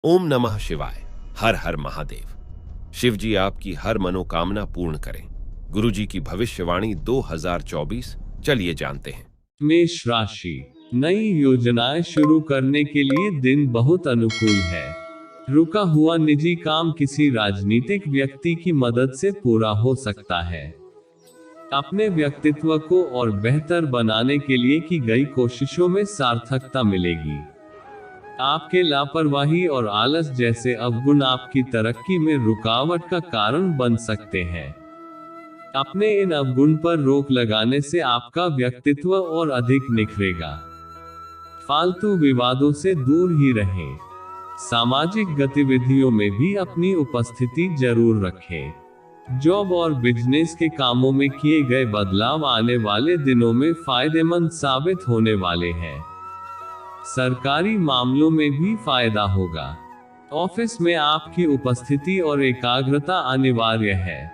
ओम नमः शिवाय। हर हर महादेव। शिव जी आपकी हर मनोकामना पूर्ण करें। गुरु जी की भविष्यवाणी 2024। चलिए जानते हैं। मेष राशि, नई योजनाएं शुरू करने के लिए दिन बहुत अनुकूल है। रुका हुआ निजी काम किसी राजनीतिक व्यक्ति की मदद से पूरा हो सकता है। अपने व्यक्तित्व को और बेहतर बनाने के लिए की गई कोशिशों में सार्थकता मिलेगी। आपके लापरवाही और आलस जैसे अवगुण आपकी तरक्की में रुकावट का कारण बन सकते हैं। अपने इन अवगुण पर रोक लगाने से आपका व्यक्तित्व और अधिक निखरेगा। फालतू विवादों से दूर ही रहें। सामाजिक गतिविधियों में भी अपनी उपस्थिति जरूर रखें। जॉब और बिजनेस के कामों में किए गए बदलाव आने वाले दिनों में फायदेमंद साबित होने वाले हैं। सरकारी मामलों में भी फायदा होगा। ऑफिस में आपकी उपस्थिति और एकाग्रता अनिवार्य है,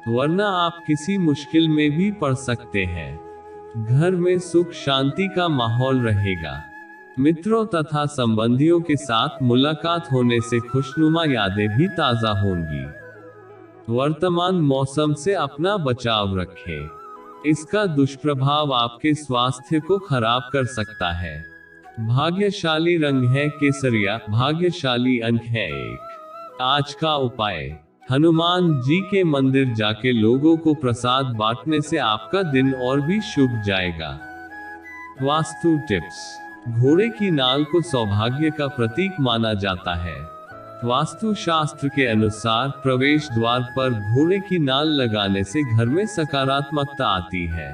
वरना आप किसी मुश्किल में भी पड़ सकते हैं। घर में सुख शांति का माहौल रहेगा। मित्रों तथा संबंधियों के साथ मुलाकात होने से खुशनुमा यादें भी ताजा होंगी। वर्तमान मौसम से अपना बचाव रखें, इसका दुष्प्रभाव आपके स्वास्थ्य को खराब कर सकता है। भाग्यशाली रंग है केसरिया, भाग्यशाली अंक है 1। आज का उपाय, हनुमान जी के मंदिर जाके लोगों को प्रसाद बांटने से आपका दिन और भी शुभ जाएगा। वास्तु टिप्स, घोड़े की नाल को सौभाग्य का प्रतीक माना जाता है। वास्तु शास्त्र के अनुसार प्रवेश द्वार पर घोड़े की नाल लगाने से घर में सकारात्मकता आती है।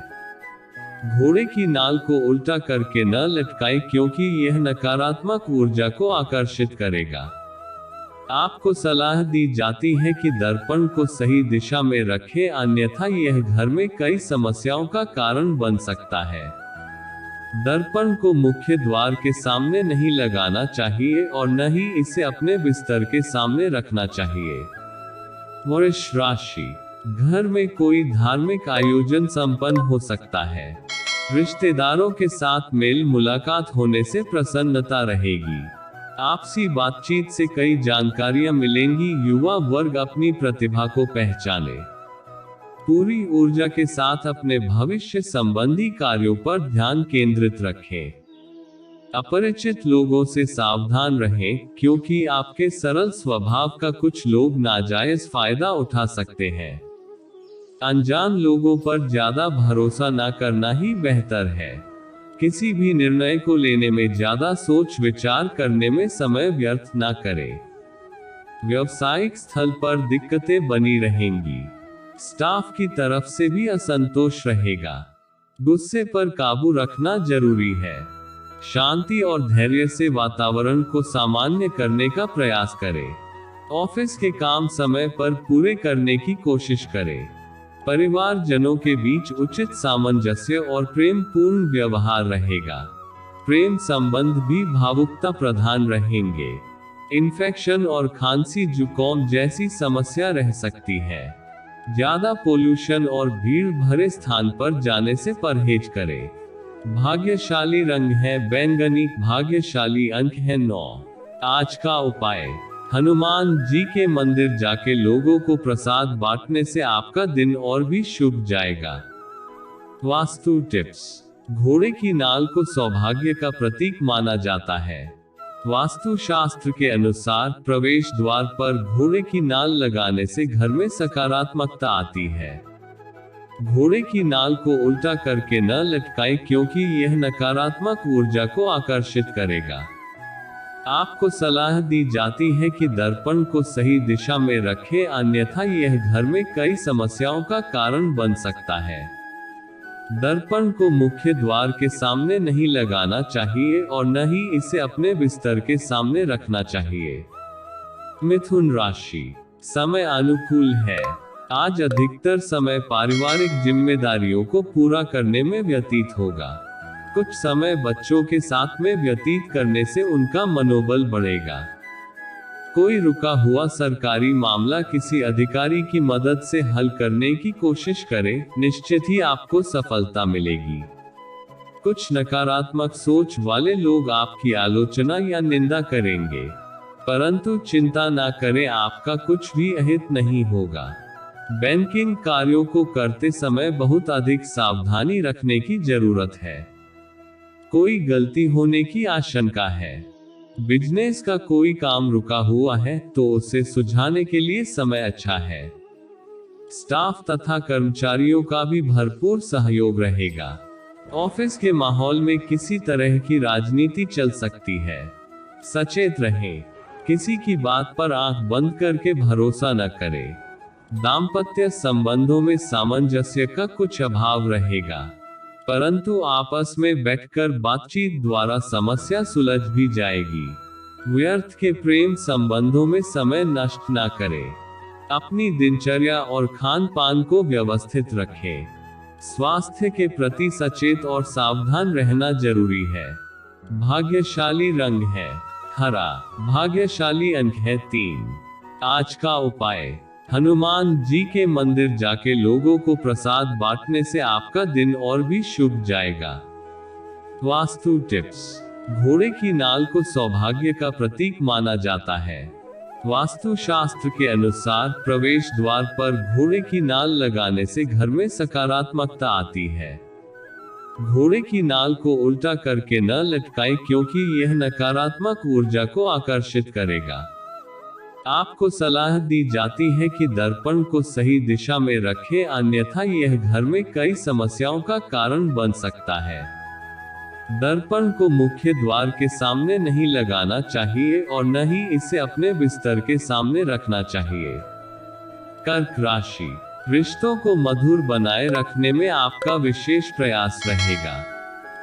घोड़े की नाल को उल्टा करके न लटकाएं, क्योंकि यह नकारात्मक ऊर्जा को आकर्षित करेगा। आपको सलाह दी जाती है कि दर्पण को सही दिशा में रखें, अन्यथा यह घर में कई समस्याओं का कारण बन सकता है। दर्पण को मुख्य द्वार के सामने नहीं लगाना चाहिए और न ही इसे अपने बिस्तर के सामने रखना चाहिए। वृष राशि, घर में कोई धार्मिक आयोजन संपन्न हो सकता है। रिश्तेदारों के साथ मेल मुलाकात होने से प्रसन्नता रहेगी। आपसी बातचीत से कई जानकारियां मिलेंगी। युवा वर्ग अपनी प्रतिभा को पहचाने। पूरी ऊर्जा के साथ अपने भविष्य संबंधी कार्यों पर ध्यान केंद्रित रखें। अपरिचित लोगों से सावधान रहें, क्योंकि आपके सरल स्वभाव का कुछ लोग नाजायज फायदा उठा सकते हैं। अनजान लोगों पर ज्यादा भरोसा न करना ही बेहतर है। किसी भी निर्णय को लेने में ज्यादा सोच विचार करने में समय व्यर्थ न करें। व्यावसायिक स्थल पर दिक्कतें बनी रहेंगी। स्टाफ की तरफ से भी असंतोष रहेगा। गुस्से पर काबू रखना जरूरी है। शांति और धैर्य से वातावरण को सामान्य करने का प्रयास करें। ऑफिस के काम समय पर पूरे करने की कोशिश करें। परिवारजनों के बीच उचित सामंजस्य और प्रेम पूर्ण व्यवहार रहेगा। प्रेम संबंध भी भावुकता प्रधान रहेंगे। इन्फेक्शन और खांसी जुकाम जैसी समस्या रह सकती है। ज्यादा पोल्यूशन और भीड़ भरे स्थान पर जाने से परहेज करें। भाग्यशाली रंग है बैंगनी, भाग्यशाली अंक है 9। आज का उपाय, हनुमान जी के मंदिर जाके लोगों को प्रसाद बांटने से आपका दिन और भी शुभ जाएगा। वास्तु टिप्स, घोड़े की नाल को सौभाग्य का प्रतीक माना जाता है। वास्तु शास्त्र के अनुसार प्रवेश द्वार पर घोड़े की नाल लगाने से घर में सकारात्मकता आती है। घोड़े की नाल को उल्टा करके न लटकाएं, क्योंकि यह नकारात्मक ऊर्जा को आकर्षित करेगा। आपको सलाह दी जाती है कि दर्पण को सही दिशा में रखें, अन्यथा यह घर में कई समस्याओं का कारण बन सकता है। दर्पण को मुख्य द्वार के सामने नहीं लगाना चाहिए और न ही इसे अपने बिस्तर के सामने रखना चाहिए। मिथुन राशि, समय अनुकूल है। आज अधिकतर समय पारिवारिक जिम्मेदारियों को पूरा करने में व्यतीत होगा। कुछ समय बच्चों के साथ में व्यतीत करने से उनका मनोबल बढ़ेगा। कोई रुका हुआ सरकारी मामला किसी अधिकारी की मदद से हल करने की कोशिश करें, निश्चित ही आपको सफलता मिलेगी। कुछ नकारात्मक सोच वाले लोग आपकी आलोचना या निंदा करेंगे। परंतु चिंता ना करें, आपका कुछ भी अहित नहीं होगा। बैंकिंग कार्यों को करते समय बहुत अधिक सावधानी रखने की जरूरत है। कोई गलती होने की आशंका है। बिजनेस का कोई काम रुका हुआ है तो उसे सुलझाने के लिए समय अच्छा है। स्टाफ तथा कर्मचारियों का भी भरपूर सहयोग रहेगा। ऑफिस के माहौल में किसी तरह की राजनीति चल सकती है। सचेत रहें, किसी की बात पर आंख बंद करके भरोसा न करें। दाम्पत्य संबंधों में सामंजस्य का कुछ अभाव रहेगा, परंतु आपस में बैठकर बातचीत द्वारा समस्या सुलझ भी जाएगी। व्यर्थ के प्रेम संबंधों में समय नष्ट ना करें। अपनी दिनचर्या और खान पान को व्यवस्थित रखें। स्वास्थ्य के प्रति सचेत और सावधान रहना जरूरी है। भाग्यशाली रंग है हरा। भाग्यशाली अंक है 3। आज का उपाय, हनुमान जी के मंदिर जाके लोगों को प्रसाद बांटने से आपका दिन और भी शुभ जाएगा। वास्तु टिप्स। घोड़े की नाल को सौभाग्य का प्रतीक माना जाता है। वास्तु शास्त्र के अनुसार प्रवेश द्वार पर घोड़े की नाल लगाने से घर में सकारात्मकता आती है। घोड़े की नाल को उल्टा करके न लटकाएं, क्योंकि यह नकारात्मक ऊर्जा को आकर्षित करेगा। आपको सलाह दी जाती है कि दर्पण को सही दिशा में रखें, अन्यथा यह घर में कई समस्याओं का कारण बन सकता है। दर्पण को मुख्य द्वार के सामने नहीं लगाना चाहिए और न ही इसे अपने बिस्तर के सामने रखना चाहिए। कर्क राशि। रिश्तों को मधुर बनाए रखने में आपका विशेष प्रयास रहेगा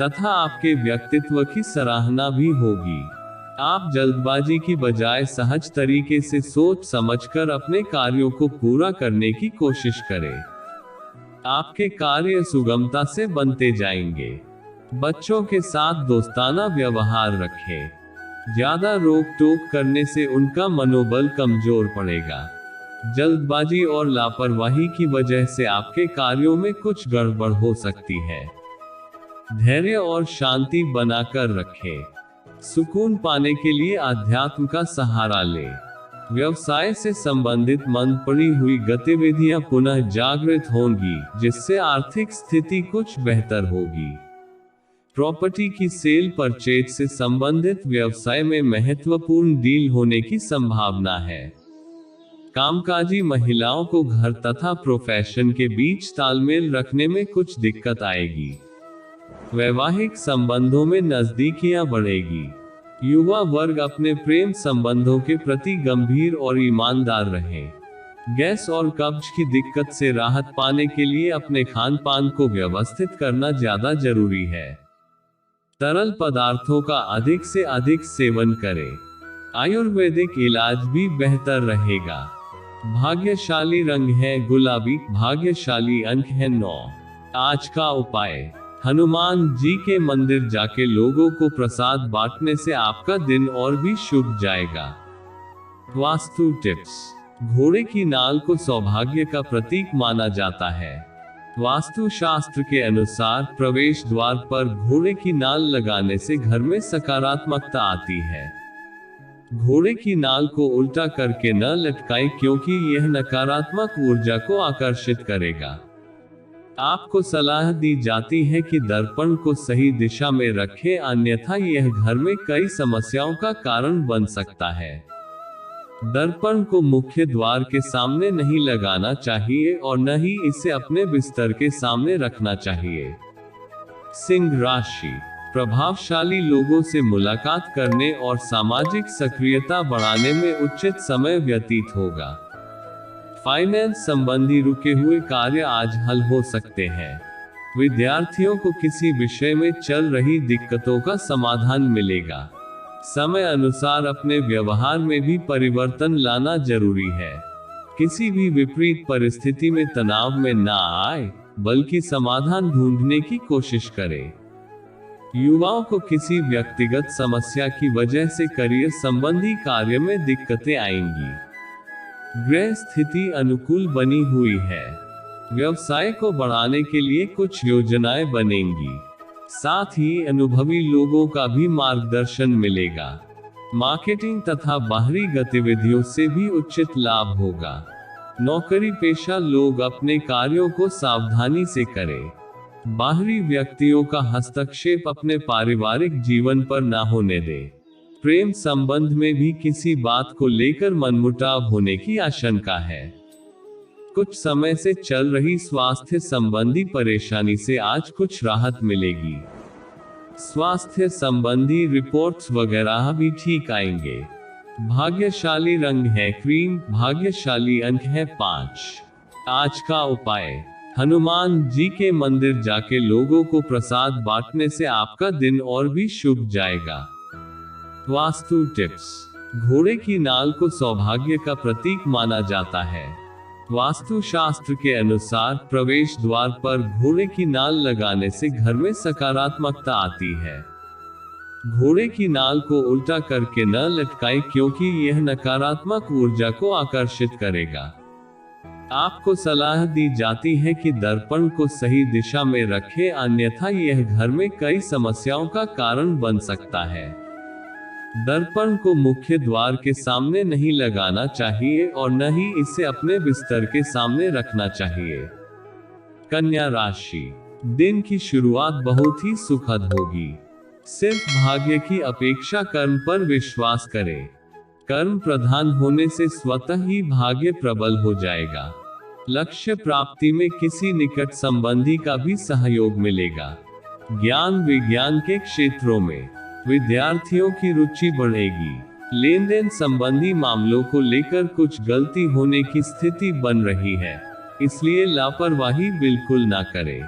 तथा आपके व्यक्तित्व की सराहना भी होगी। आप जल्दबाजी की बजाय सहज तरीके से सोच समझकर अपने कार्यों को पूरा करने की कोशिश करें। आपके कार्य सुगमता से बनते जाएंगे। बच्चों के साथ दोस्ताना व्यवहार रखें। ज्यादा रोक टोक करने से उनका मनोबल कमजोर पड़ेगा। जल्दबाजी और लापरवाही की वजह से आपके कार्यों में कुछ गड़बड़ हो सकती है। धैर्य और शांति बनाकर रखें। सुकून पाने के लिए अध्यात्म का सहारा लें। व्यवसाय से संबंधित मंद पड़ी हुई गतिविधियां पुनः जागृत होंगी, जिससे आर्थिक स्थिति कुछ बेहतर होगी। प्रॉपर्टी की सेल परचेज से संबंधित व्यवसाय में महत्वपूर्ण डील होने की संभावना है। कामकाजी महिलाओं को घर तथा प्रोफेशन के बीच तालमेल रखने में कुछ दिक्कत आएगी। वैवाहिक संबंधों में नजदीकियां बढ़ेगी। युवा वर्ग अपने प्रेम संबंधों के प्रति गंभीर और ईमानदार रहें। गैस और कब्ज की दिक्कत से राहत पाने के लिए अपने खान पान को व्यवस्थित करना ज्यादा जरूरी है। तरल पदार्थों का अधिक से अधिक सेवन करें। आयुर्वेदिक इलाज भी बेहतर रहेगा। भाग्यशाली रंग है गुलाबी। भाग्यशाली अंक है 9। आज का उपाय, हनुमान जी के मंदिर जाके लोगों को प्रसाद बांटने से आपका दिन और भी शुभ जाएगा। वास्तु टिप्स। घोड़े की नाल को सौभाग्य का प्रतीक माना जाता है। वास्तु शास्त्र के अनुसार प्रवेश द्वार पर घोड़े की नाल लगाने से घर में सकारात्मकता आती है। घोड़े की नाल को उल्टा करके न लटकाएं, क्योंकि यह नकारात्मक ऊर्जा को आकर्षित करेगा। आपको सलाह दी जाती है कि दर्पण को सही दिशा में रखें, अन्यथा यह घर में कई समस्याओं का कारण बन सकता है। दर्पण को मुख्य द्वार के सामने नहीं लगाना चाहिए और न ही इसे अपने बिस्तर के सामने रखना चाहिए। सिंह राशि। प्रभावशाली लोगों से मुलाकात करने और सामाजिक सक्रियता बढ़ाने में उचित समय व्यतीत होगा। फाइनेंस संबंधी रुके हुए कार्य आज हल हो सकते हैं। विद्यार्थियों को किसी विषय में चल रही दिक्कतों का समाधान मिलेगा। समय अनुसार अपने व्यवहार में भी परिवर्तन लाना जरूरी है। किसी भी विपरीत परिस्थिति में तनाव में ना आए, बल्कि समाधान ढूंढने की कोशिश करें। युवाओं को किसी व्यक्तिगत समस्या की वजह से करियर संबंधी कार्य में दिक्कतें आएंगी। ग्रह स्थिति अनुकूल बनी हुई है। व्यवसाय को बढ़ाने के लिए कुछ योजनाएं बनेंगी। साथ ही अनुभवी लोगों का भी मार्गदर्शन मिलेगा। मार्केटिंग तथा बाहरी गतिविधियों से भी उचित लाभ होगा। नौकरी पेशा लोग अपने कार्यों को सावधानी से करें। बाहरी व्यक्तियों का हस्तक्षेप अपने पारिवारिक जीवन पर ना होने दें। प्रेम संबंध में भी किसी बात को लेकर मनमुटाव होने की आशंका है। कुछ समय से चल रही स्वास्थ्य संबंधी परेशानी से आज कुछ राहत मिलेगी। स्वास्थ्य संबंधी रिपोर्ट्स वगैरह भी ठीक आएंगे। भाग्यशाली रंग है क्रीम, भाग्यशाली अंक है 5। आज का उपाय, हनुमान जी के मंदिर जाके लोगों को प्रसाद बांटने से आपका दिन और भी शुभ जाएगा। वास्तु टिप्स, घोड़े की नाल को सौभाग्य का प्रतीक माना जाता है। वास्तु शास्त्र के अनुसार प्रवेश द्वार पर घोड़े की नाल लगाने से घर में सकारात्मकता आती है। घोड़े की नाल को उल्टा करके न लटकाएं क्योंकि यह नकारात्मक ऊर्जा को आकर्षित करेगा। आपको सलाह दी जाती है कि दर्पण को सही दिशा में रखें, अन्यथा यह घर में कई समस्याओं का कारण बन सकता है। दर्पण को मुख्य द्वार के सामने नहीं लगाना चाहिए और न ही इसे अपने बिस्तर के सामने रखना चाहिए। कन्या राशि, दिन की शुरुआत बहुत ही सुखद होगी। सिर्फ भाग्य की अपेक्षा कर्म पर विश्वास करें। कर्म प्रधान होने से स्वतः ही भाग्य प्रबल हो जाएगा। लक्ष्य प्राप्ति में किसी निकट संबंधी का भी सहयोग मिलेगा। ज्ञान विज्ञान के क्षेत्रों में विद्यार्थियों की रुचि बढ़ेगी। लेन देन संबंधी मामलों को लेकर कुछ गलती होने की स्थिति बन रही है, इसलिए लापरवाही बिल्कुल ना करें।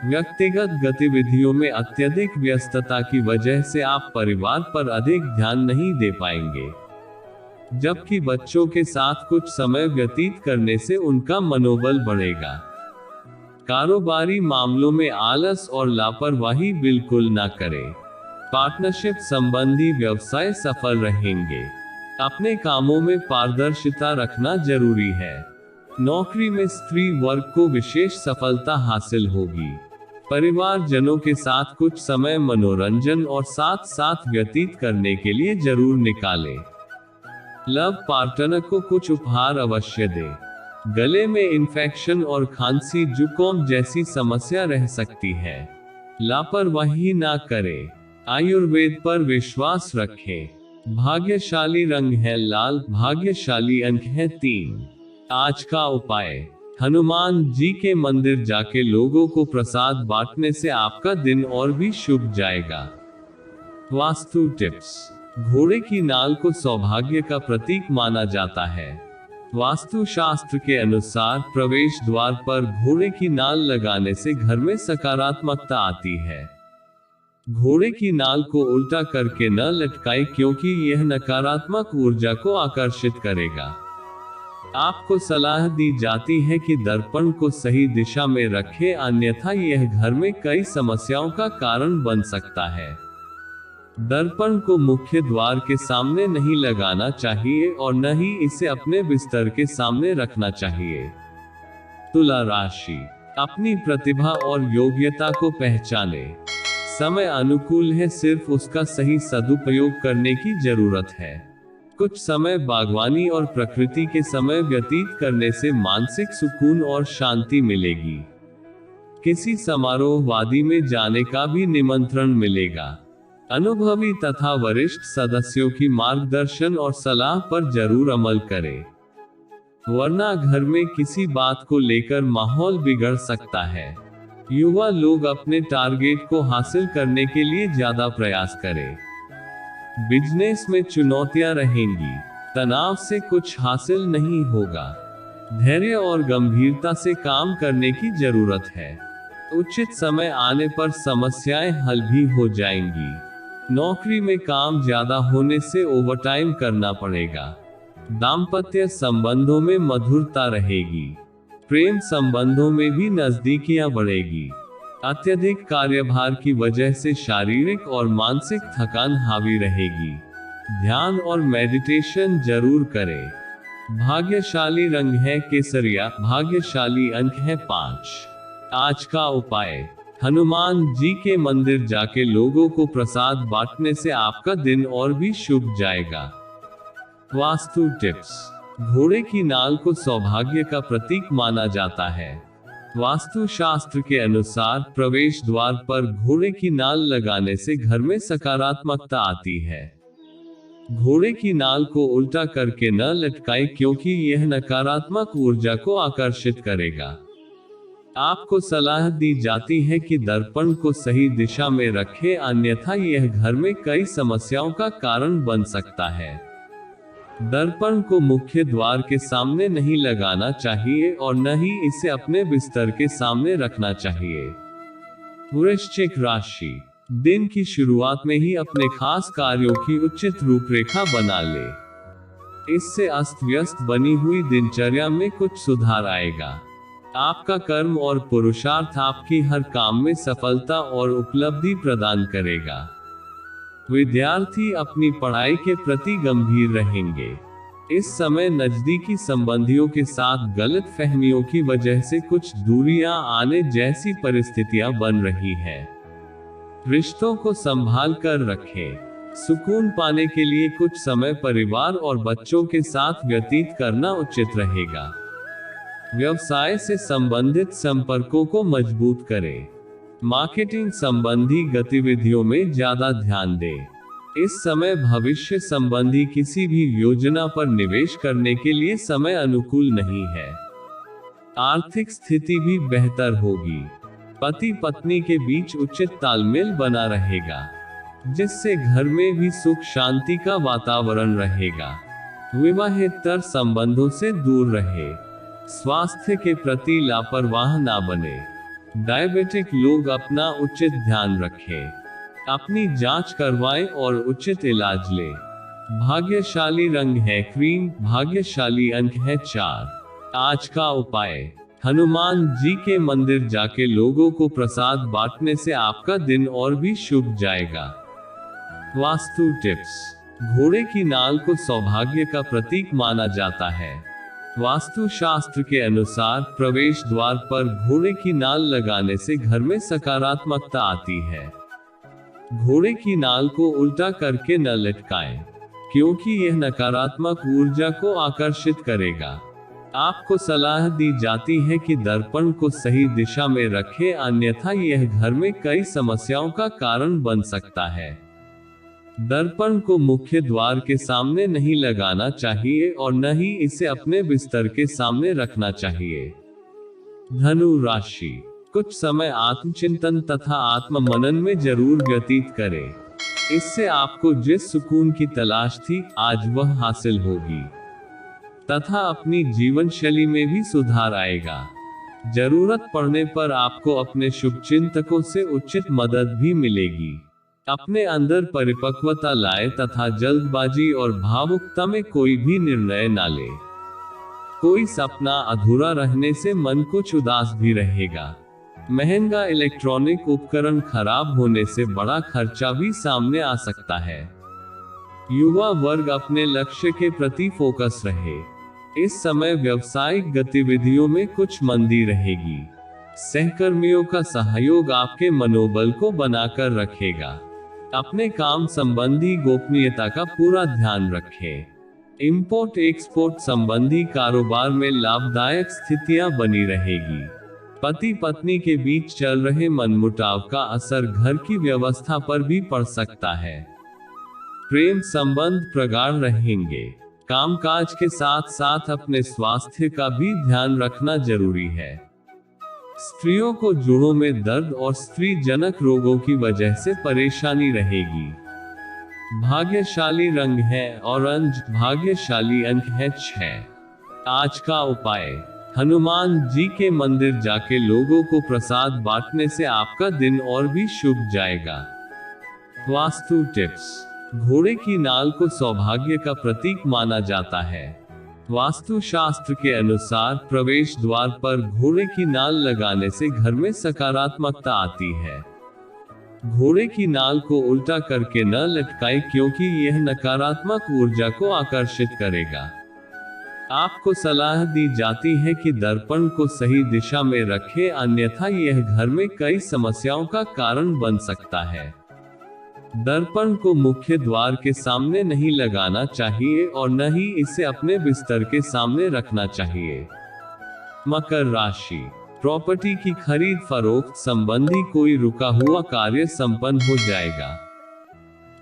व्यक्तिगत गतिविधियों में अत्यधिक व्यस्तता की वजह से आप परिवार पर अधिक ध्यान नहीं दे पाएंगे, जबकि बच्चों के साथ कुछ समय व्यतीत करने से उनका मनोबल बढ़ेगा। कारोबारी मामलों में आलस और लापरवाही बिल्कुल ना करें। पार्टनरशिप संबंधी व्यवसाय सफल रहेंगे। अपने कामों में पारदर्शिता रखना जरूरी है। नौकरी में स्त्री वर्ग को विशेष सफलता हासिल होगी। परिवारजनों के साथ कुछ समय मनोरंजन और साथ साथ व्यतीत करने के लिए जरूर निकालें। लव पार्टनर को कुछ उपहार अवश्य दें। गले में इन्फेक्शन और खांसी जुकाम जैसी समस्या रह सकती है, लापरवाही ना करें। आयुर्वेद पर विश्वास रखें। भाग्यशाली रंग है लाल, भाग्यशाली अंक है 3। आज का उपाय, हनुमान जी के मंदिर जाके लोगों को प्रसाद बांटने से आपका दिन और भी शुभ जाएगा। वास्तु टिप्स, घोड़े की नाल को सौभाग्य का प्रतीक माना जाता है। वास्तु शास्त्र के अनुसार प्रवेश द्वार पर घोड़े की नाल लगाने से घर में सकारात्मकता आती है। घोड़े की नाल को उल्टा करके न लटकाएं क्योंकि यह नकारात्मक ऊर्जा को आकर्षित करेगा। आपको सलाह दी जाती है कि दर्पण को सही दिशा में रखें, अन्यथा यह घर में कई समस्याओं का कारण बन सकता है। दर्पण को मुख्य द्वार के सामने नहीं लगाना चाहिए और न ही इसे अपने बिस्तर के सामने रखना चाहिए। तुला राशि, अपनी प्रतिभा और योग्यता को पहचाने। समय अनुकूल है, सिर्फ उसका सही सदुपयोग करने की जरूरत है। कुछ समय बागवानी और प्रकृति के समय व्यतीत करने से मानसिक सुकून और शांति मिलेगी। किसी समारोह वादी में जाने का भी निमंत्रण मिलेगा। अनुभवी तथा वरिष्ठ सदस्यों की मार्गदर्शन और सलाह पर जरूर अमल करें, वरना घर में किसी बात को लेकर माहौल बिगड़ सकता है। युवा लोग अपने टारगेट को हासिल करने के लिए ज्यादा प्रयास करें। बिजनेस में चुनौतियां रहेंगी, तनाव से कुछ हासिल नहीं होगा। धैर्य और गंभीरता से काम करने की जरूरत है। उचित समय आने पर समस्याएं हल भी हो जाएंगी। नौकरी में काम ज्यादा होने से ओवरटाइम करना पड़ेगा। दाम्पत्य संबंधों में मधुरता रहेगी। प्रेम संबंधों में भी नजदीकियां बढ़ेगी। अत्यधिक कार्यभार की वजह से शारीरिक और मानसिक थकान हावी रहेगी। ध्यान और मेडिटेशन जरूर करें। भाग्यशाली रंग है केसरिया, भाग्यशाली अंक है 5। आज का उपाय, हनुमान जी के मंदिर जाके लोगों को प्रसाद बांटने से आपका दिन और भी शुभ जाएगा। वास्तु टिप्स। घोड़े की नाल को सौभाग्य का प्रतीक माना जाता है। वास्तु शास्त्र के अनुसार प्रवेश द्वार पर घोड़े की नाल लगाने से घर में सकारात्मकता आती है। घोड़े की नाल को उल्टा करके न लटकाएं क्योंकि यह नकारात्मक ऊर्जा को आकर्षित करेगा। आपको सलाह दी जाती है कि दर्पण को सही दिशा में रखें, अन्यथा यह घर में कई समस्याओं का कारण बन सकता है। दर्पण को मुख्य द्वार के सामने नहीं लगाना चाहिए और न ही इसे अपने बिस्तर के सामने रखना चाहिए। वृश्चिक राशि। दिन की शुरुआत में ही अपने खास कार्यों की उचित रूपरेखा बना ले। इससे अस्त व्यस्त बनी हुई दिनचर्या में कुछ सुधार आएगा। आपका कर्म और पुरुषार्थ आपकी हर काम में सफलता और उपलब्धि प्रदान करेगा। विद्यार्थी अपनी पढ़ाई के प्रति गंभीर रहेंगे। इस समय नजदीकी संबंधियों के साथ गलत फहमियों की वजह से कुछ दूरियां आने जैसी परिस्थितियां बन रही हैं। रिश्तों को संभाल कर रखें। सुकून पाने के लिए कुछ समय परिवार और बच्चों के साथ व्यतीत करना उचित रहेगा। व्यवसाय से संबंधित संपर्कों को मजबूत करें। मार्केटिंग संबंधी गतिविधियों में ज्यादा ध्यान दें। इस समय भविष्य संबंधी किसी भी योजना पर निवेश करने के लिए समय अनुकूल नहीं है। आर्थिक स्थिति भी बेहतर होगी। पति पत्नी के बीच उचित तालमेल बना रहेगा, जिससे घर में भी सुख शांति का वातावरण रहेगा। विवाहेतर संबंधों से दूर रहे। स्वास्थ्य के प्रति लापरवाह ना बने। डायबिटिक लोग अपना उचित ध्यान रखें। अपनी जांच करवाएं और उचित इलाज लें। भाग्यशाली रंग है क्रीम। भाग्यशाली अंक है 4। आज का उपाय। हनुमान जी के मंदिर जाके लोगों को प्रसाद बांटने से आपका दिन और भी शुभ जाएगा। वास्तु टिप्स। घोड़े की नाल को सौभाग्य का प्रतीक माना जाता है। वास्तु शास्त्र के अनुसार प्रवेश द्वार पर घोड़े की नाल लगाने से घर में सकारात्मकता आती है। घोड़े की नाल को उल्टा करके न लटकाएं, क्योंकि यह नकारात्मक ऊर्जा को आकर्षित करेगा। आपको सलाह दी जाती है कि दर्पण को सही दिशा में रखें, अन्यथा यह घर में कई समस्याओं का कारण बन सकता है। दर्पण को मुख्य द्वार के सामने नहीं लगाना चाहिए और न ही इसे अपने बिस्तर के सामने रखना चाहिए। धनु राशि। कुछ समय आत्मचिंतन तथा आत्म मनन में जरूर व्यतीत करें। इससे आपको जिस सुकून की तलाश थी आज वह हासिल होगी तथा अपनी जीवन शैली में भी सुधार आएगा। जरूरत पड़ने पर आपको अपने शुभचिंतकों से उचित मदद भी मिलेगी। अपने अंदर परिपक्वता लाए तथा जल्दबाजी और भावुकता में कोई भी निर्णय ना ले। कोई सपना अधूरा रहने से मन कुछ उदास भी रहेगा। महंगा इलेक्ट्रॉनिक उपकरण खराब होने से बड़ा खर्चा भी सामने आ सकता है। युवा वर्ग अपने लक्ष्य के प्रति फोकस रहे। इस समय व्यावसायिक गतिविधियों में कुछ मंदी रहेगी। सहकर्मियों का सहयोग आपके मनोबल को बनाकर रखेगा। अपने काम संबंधी गोपनीयता का पूरा ध्यान रखें। इंपोर्ट एक्सपोर्ट संबंधी कारोबार में लाभदायक स्थितियां बनी रहेगी। पति पत्नी के बीच चल रहे मनमुटाव का असर घर की व्यवस्था पर भी पड़ सकता है। प्रेम संबंध प्रगाढ़ रहेंगे। कामकाज के साथ साथ अपने स्वास्थ्य का भी ध्यान रखना जरूरी है। स्त्रियों को जोड़ों में दर्द और स्त्री जनक रोगों की वजह से परेशानी रहेगी। भाग्यशाली रंग है ऑरेंज। भाग्यशाली अंक है 6। आज का उपाय। हनुमान जी के मंदिर जाके लोगों को प्रसाद बांटने से आपका दिन और भी शुभ जाएगा। वास्तु टिप्स। घोड़े की नाल को सौभाग्य का प्रतीक माना जाता है। वास्तु शास्त्र के अनुसार प्रवेश द्वार पर घोड़े की नाल लगाने से घर में सकारात्मकता आती है। घोड़े की नाल को उल्टा करके न लटकाएं, क्योंकि यह नकारात्मक ऊर्जा को आकर्षित करेगा। आपको सलाह दी जाती है कि दर्पण को सही दिशा में रखें, अन्यथा यह घर में कई समस्याओं का कारण बन सकता है। दर्पण को मुख्य द्वार के सामने नहीं लगाना चाहिए और न ही इसे अपने बिस्तर के सामने रखना चाहिए। मकर राशि, प्रॉपर्टी की खरीद फरोख्त संबंधी कोई रुका हुआ कार्य संपन्न हो जाएगा।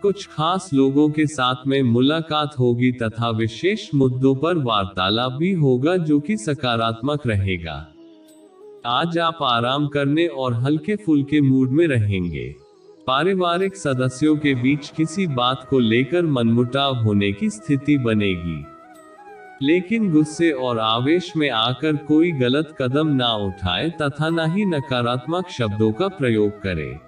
कुछ खास लोगों के साथ में मुलाकात होगी तथा विशेष मुद्दों पर वार्तालाप भी होगा जो कि सकारात्मक रहेगा। आज आप आराम करने और हल्के फुल्के मूड में रहेंगे। पारिवारिक सदस्यों के बीच किसी बात को लेकर मनमुटाव होने की स्थिति बनेगी, लेकिन गुस्से और आवेश में आकर कोई गलत कदम ना उठाएं तथा न ही नकारात्मक शब्दों का प्रयोग करें।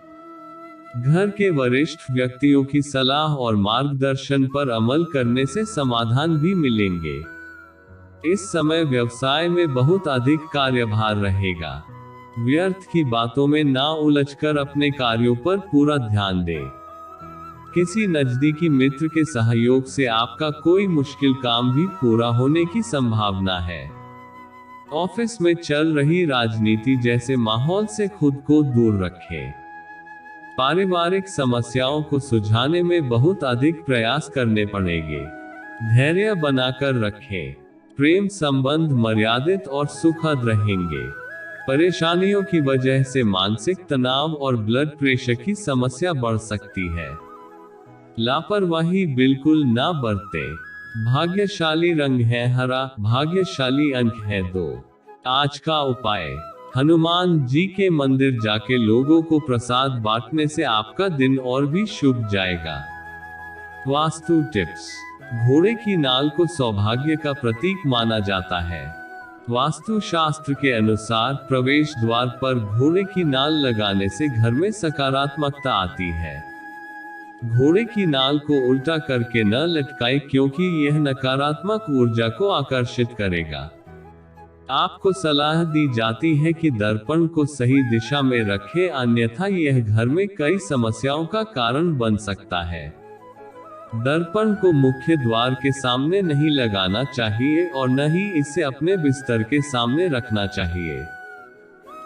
घर के वरिष्ठ व्यक्तियों की सलाह और मार्गदर्शन पर अमल करने से समाधान भी मिलेंगे। इस समय व्यवसाय में बहुत अधिक कार्यभार रहेगा। व्यर्थ की बातों में ना उलझकर अपने कार्यों पर पूरा ध्यान दें। किसी नजदीकी मित्र के सहयोग से आपका कोई मुश्किल काम भी पूरा होने की संभावना है। ऑफिस में चल रही राजनीति जैसे माहौल से खुद को दूर रखें। पारिवारिक समस्याओं को सुलझाने में बहुत अधिक प्रयास करने पड़ेंगे। धैर्य बनाकर रखें। प्रेम संबंध मर्यादित और सुखद रहेंगे। परेशानियों की वजह से मानसिक तनाव और ब्लड प्रेशर की समस्या बढ़ सकती है। लापरवाही बिल्कुल ना बरतें। भाग्यशाली रंग है हरा, भाग्यशाली अंक है 2। आज का उपाय, हनुमान जी के मंदिर जाके लोगों को प्रसाद बांटने से आपका दिन और भी शुभ जाएगा। वास्तु टिप्स, घोड़े की नाल को सौभाग्य का प्रतीक माना जाता है। वास्तु शास्त्र के अनुसार प्रवेश द्वार पर घोड़े की नाल लगाने से घर में सकारात्मकता आती है। घोड़े की नाल को उल्टा करके न लटकाएं क्योंकि यह नकारात्मक ऊर्जा को आकर्षित करेगा। आपको सलाह दी जाती है कि दर्पण को सही दिशा में रखें, अन्यथा यह घर में कई समस्याओं का कारण बन सकता है। दर्पण को मुख्य द्वार के सामने नहीं लगाना चाहिए और न ही इसे अपने बिस्तर के सामने रखना चाहिए।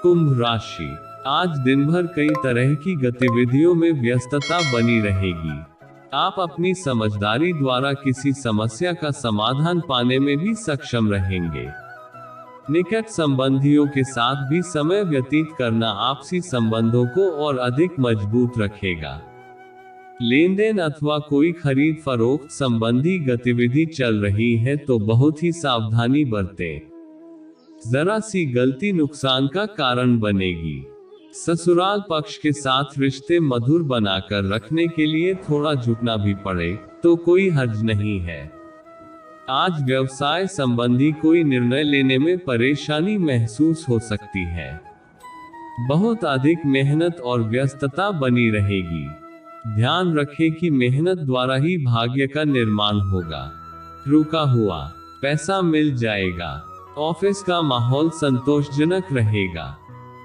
कुंभ राशि, आज दिन भर कई तरह की गतिविधियों में व्यस्तता बनी रहेगी। आप अपनी समझदारी द्वारा किसी समस्या का समाधान पाने में भी सक्षम रहेंगे। निकट संबंधियों के साथ भी समय व्यतीत करना आपसी संबंधों को और अधिक मजबूत रखेगा। लेन देन अथवा कोई खरीद फरोख्त संबंधी गतिविधि चल रही है तो बहुत ही सावधानी बरतें। जरा सी गलती नुकसान का कारण बनेगी। ससुराल पक्ष के साथ रिश्ते मधुर बनाकर रखने के लिए थोड़ा झुकना भी पड़े तो कोई हर्ज नहीं है। आज व्यवसाय संबंधी कोई निर्णय लेने में परेशानी महसूस हो सकती है। बहुत अधिक मेहनत और व्यस्तता बनी रहेगी। ध्यान रखें कि मेहनत द्वारा ही भाग्य का निर्माण होगा। रुका हुआ पैसा मिल जाएगा। ऑफिस का माहौल संतोषजनक रहेगा।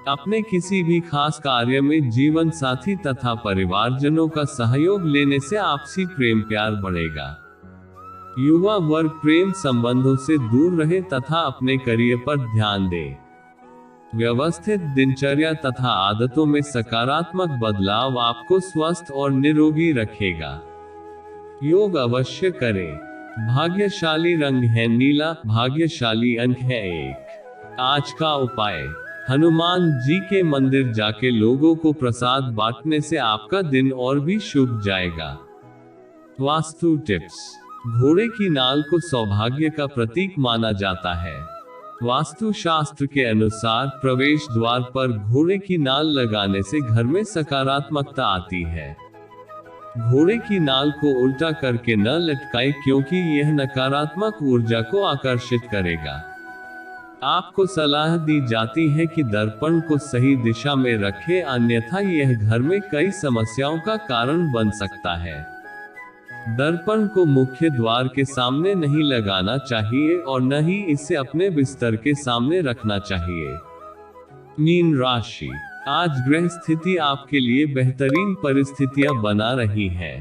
अपने किसी भी खास कार्य में जीवन साथी तथा परिवारजनों का सहयोग लेने से आपसी प्रेम प्यार बढ़ेगा। युवा वर्ग प्रेम संबंधों से दूर रहे तथा अपने करियर पर ध्यान दे। व्यवस्थित दिनचर्या तथा आदतों में सकारात्मक बदलाव आपको स्वस्थ और निरोगी रखेगा। योग अवश्य करें। भाग्यशाली रंग है नीला, भाग्यशाली अंक है 1। आज का उपाय, हनुमान जी के मंदिर जाके लोगों को प्रसाद बांटने से आपका दिन और भी शुभ जाएगा। वास्तु टिप्स, घोड़े की नाल को सौभाग्य का प्रतीक माना जाता है। वास्तु शास्त्र के अनुसार प्रवेश द्वार पर घोड़े की नाल लगाने से घर में सकारात्मकता आती है। घोड़े की नाल को उल्टा करके न लटकाएं क्योंकि यह नकारात्मक ऊर्जा को आकर्षित करेगा। आपको सलाह दी जाती है कि दर्पण को सही दिशा में रखें, अन्यथा यह घर में कई समस्याओं का कारण बन सकता है। दर्पण को मुख्य द्वार के सामने नहीं लगाना चाहिए और न ही इसे अपने बिस्तर के सामने रखना चाहिए। मीन राशि, आज ग्रह स्थिति आपके लिए बेहतरीन परिस्थितियां बना रही है।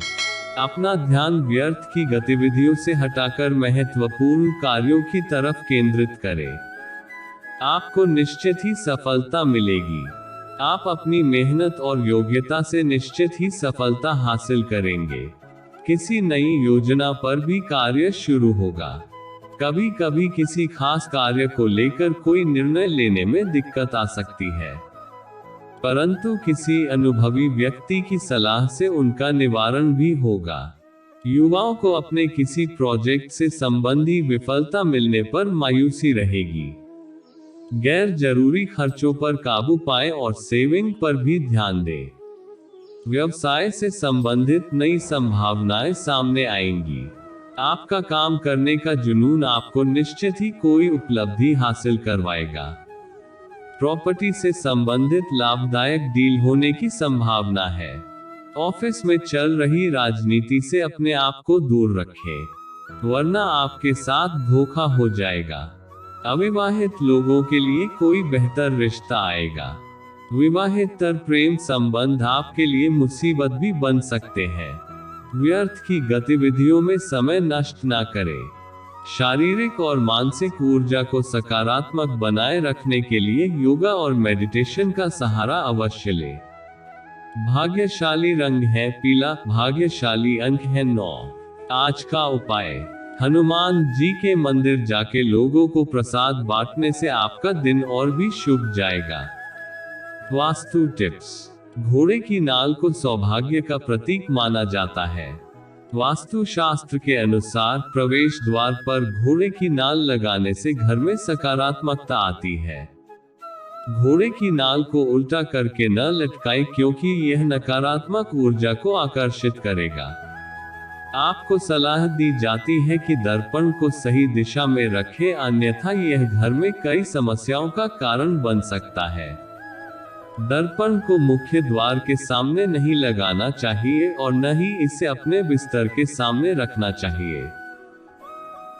अपना ध्यान व्यर्थ की गतिविधियों से हटाकर महत्वपूर्ण कार्यों की तरफ केंद्रित करें। आपको निश्चित ही सफलता मिलेगी। आप अपनी मेहनत और योग्यता से निश्चित ही सफलता हासिल करेंगे। किसी नई योजना पर भी कार्य शुरू होगा। कभी कभी किसी खास कार्य को लेकर कोई निर्णय लेने में दिक्कत आ सकती है, परंतु किसी अनुभवी व्यक्ति की सलाह से उनका निवारण भी होगा। युवाओं को अपने किसी प्रोजेक्ट से संबंधी विफलता मिलने पर मायूसी रहेगी। गैर जरूरी खर्चों पर काबू पाएं और सेविंग पर भी ध्यान दें। व्यवसाय से संबंधित नई संभावनाएं सामने आएंगी। आपका काम करने का जुनून आपको निश्चित ही कोई उपलब्धि हासिल करवाएगा। प्रॉपर्टी से संबंधित लाभदायक डील होने की संभावना है। ऑफिस में चल रही राजनीति से अपने आप को दूर रखें, वरना आपके साथ धोखा हो जाएगा। अविवाहित लोगों के लिए कोई बेहतर रिश्ता आएगा। विवाहेतर प्रेम संबंध आपके लिए मुसीबत भी बन सकते हैं। व्यर्थ की गतिविधियों में समय नष्ट ना करें। शारीरिक और मानसिक ऊर्जा को सकारात्मक बनाए रखने के लिए योगा और मेडिटेशन का सहारा अवश्य लें। भाग्यशाली रंग है पीला, भाग्यशाली अंक है 9। आज का उपाय, हनुमान जी के मंदिर जाके लोगों को प्रसाद बांटने से आपका दिन और भी शुभ जाएगा। वास्तु टिप्स। घोड़े की नाल को सौभाग्य का प्रतीक माना जाता है। वास्तु शास्त्र के अनुसार प्रवेश द्वार पर घोड़े की नाल लगाने से घर में सकारात्मकता आती है। घोड़े की नाल को उल्टा करके न लटकाएं, क्योंकि यह नकारात्मक ऊर्जा को आकर्षित करेगा। आपको सलाह दी जाती है कि दर्पण को सही दिशा में रखें, अन्यथा यह घर में कई समस्याओं का कारण बन सकता है। दर्पण को मुख्य द्वार के सामने नहीं लगाना चाहिए और न ही इसे अपने बिस्तर के सामने रखना चाहिए।